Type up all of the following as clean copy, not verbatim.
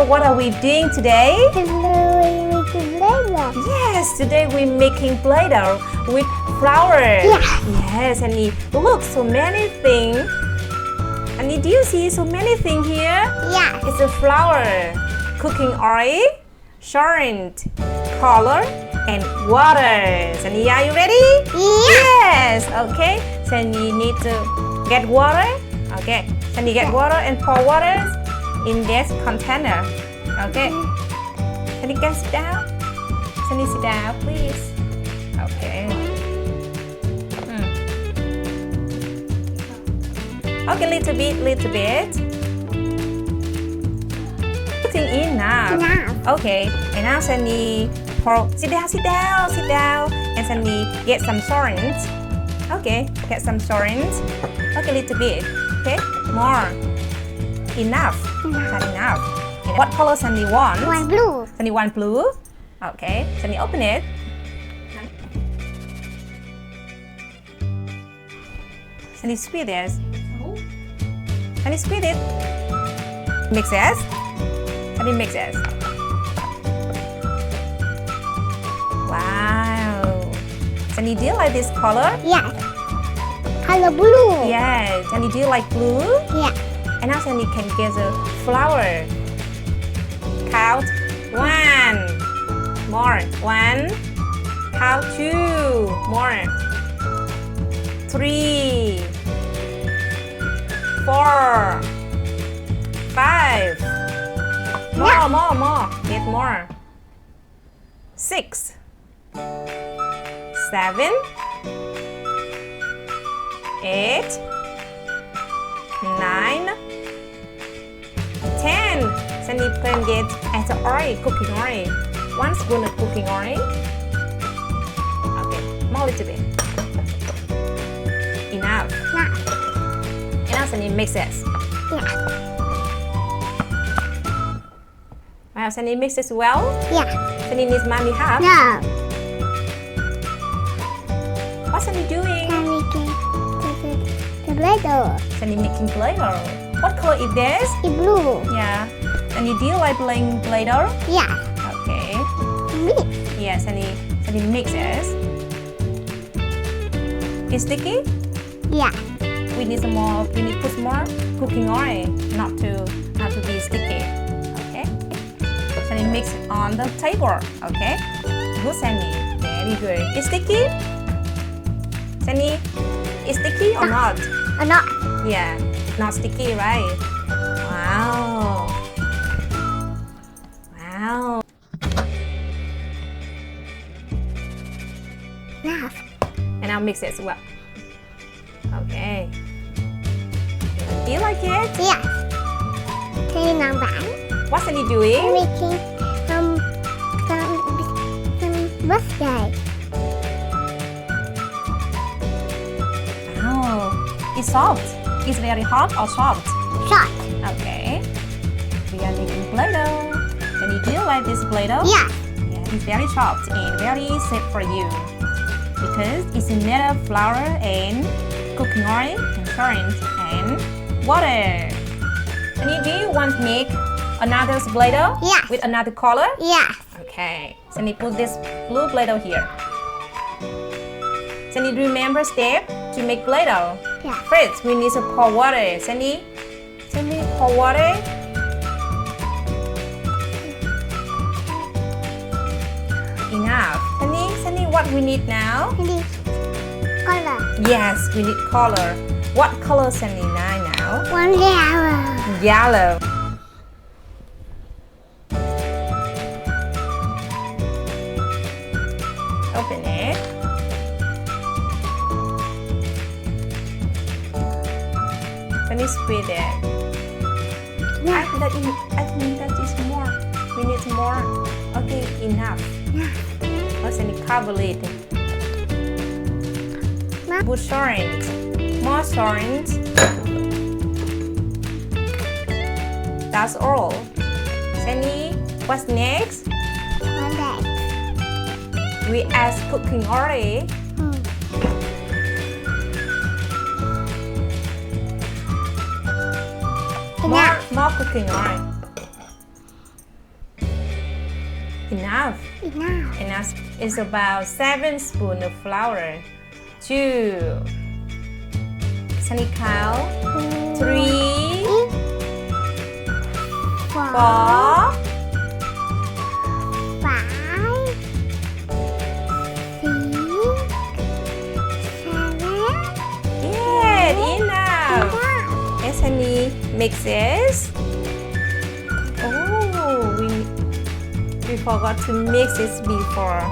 what are we doing today? Today we making Playdough. Yes, today we're making Playdough with flour. Yeah. Yes, and look, so many things. And do you see so many things here? Yeah. It's a flour, cooking oil, salt, color, and water. Sunny, are you ready? Yeah. Yes. Okay. Sunny need to get water. Okay. Sunny get water and pour water in this container. Okay. Sunny can sit down. Sunny sit down, please. Okay. Okay, little bit. Putting in now. Enough. Okay, and now Sunny pour. Sit down. And Sunny get some salt. Okay, get some salt. Okay, little bit. Okay, more. Enough. Not enough. And what color Sunny want? One blue. Sunny want blue. Okay, Sunny open it. Sunny squeeze it. Sunny squeeze it. Mix it. Sunny mix it. Wow. Sunny, do you like this color? Yeah. Color blue. Yes. Sunny, do you like blue? Yeah. And now Sunny can get the flour. Count 1. More. 1. Count 2. More. 3. 4. 5. More. Get more. 6. 7. 8. 9. 10. Sunny can get as oil, cooking oil. 1 spoon of cooking oil. Okay, more little bit. Enough. Now. And now Sunny mix it. Yeah. Wow, Sunny mix it well. Yeah. Sunny needs mommy help. No. What's Sunny doing? Now we can the Playdough. Sunny making Play-Doh. What color is this? It's blue. Yeah. Sunny, do you like playing Play-Doh? Yeah. Okay. Mix. Yeah, Sunny mix it. It's sticky? Yeah. We need some more. We need to put more cooking oil, not to be sticky. Okay. Sunny mix on the table. Okay. Good, Sunny. Very good. It's sticky? Sunny, it's sticky or not? Or not. Yeah, it's not sticky, right? Wow. Wow. Now. And now mix it as well. Okay. Do you like it? Yeah. Thế làm bản. What's Sunny doing? Making some birthday. Wow. It's soft. It's very hot or soft? Shot. Okay. We are making Play-Doh. Sunny, do you like this Play-Doh? Yeah. Yeah, it's very soft and very safe for you because it's made of flour and cooking oil and salt and water. Sunny, do you want to make another Play-Doh? Yeah. With another color? Yeah. Okay. Sunny, put this blue Play-Doh here. Sunny, remember step to make Play-Doh. Yeah. First, we need to pour water. Sunny, pour water. Enough. Sunny, what we need now? This color. Yes, we need color. What color, Sunny, now? One yellow. Yellow. Open it. Sunny, squeeze it. Yeah. I think that is more. We need more. Okay, enough. Yeah. Oh, Sunny, cover it. Now. Put salt. More salt. That's all. Sunny, what's next? One day. We add cooking oil. More cooking oil. Enough. Enough. Enough. It's about 7 spoons of flour. 2. Sunny count. 3, 4, 5, 6, 7. yeah, enough. And Sunny mixes. Oh, we forgot to mix it before.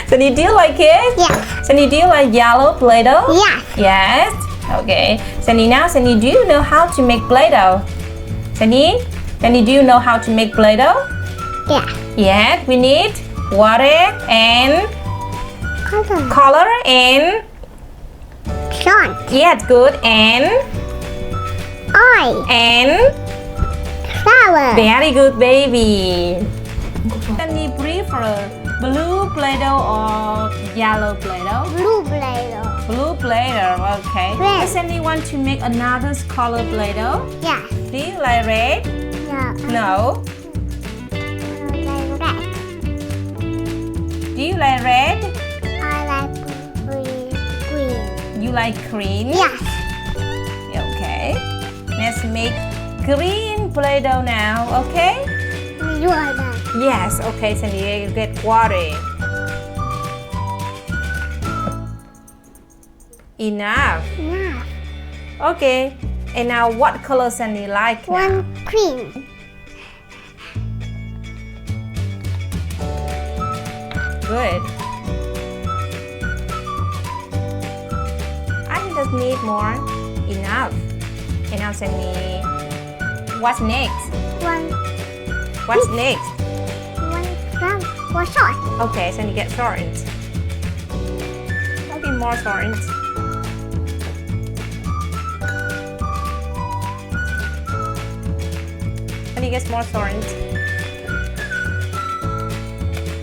Sunny, do you like it? Yes. Sunny, do you like yellow Play-Doh? Yes. Yes? Okay. Sunny, now Sunny, do you know how to make Play-Doh? Sunny, do you know how to make Play-Doh? Yeah. Yes, we need water and color and Chọn. yes, good, and Flour. very good, baby. Sunny prefer blue Play-Doh or yellow Play-Doh? Blue Play-Doh. Blue Play-Doh, okay. Red. Does Sunny want to make another color Play-Doh? Yeah. Do you like red? No. No. I like red. Do you like red? I like green. You like green? Yes. Okay. Let's make green Play-Doh now, okay? You are that. Yes, okay, Sandy, get water. Enough. Enough. Okay. And now what color Sandy like now? One green. Good. I think that need more. Enough. And now Sandy, what's next? What's next? One short. Okay, Sandy get short. Maybe more short. Sandy gets more short.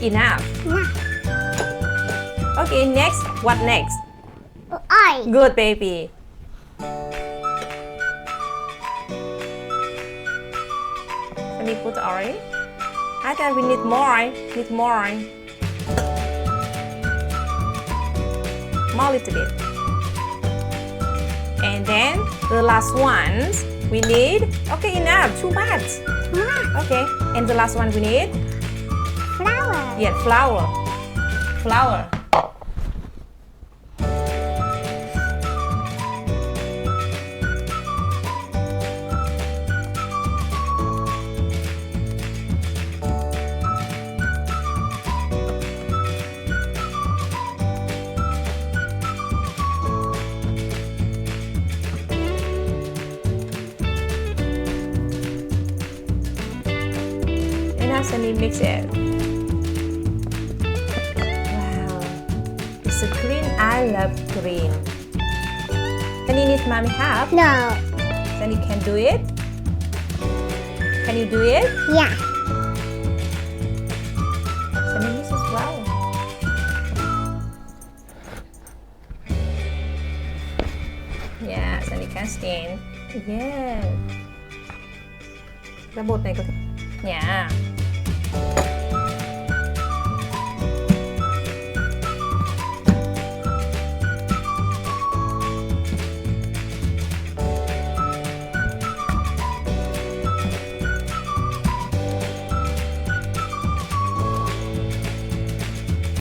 Enough. Okay, next. What next? I. Good, baby. Sandy put orange. I think we need more. More little bit. And then the last ones we need. Okay, enough. Too much. Okay. And the last one we need. Flour. Yeah, flour. Sunny mix it. Wow, it's a green. I love green. Sunny needs mommy help. No. Sunny can do it. Can you do it? Yeah. Sunny mix as well. Yeah, Sunny can stand. Yeah. Cái bột này có thể. Yeah.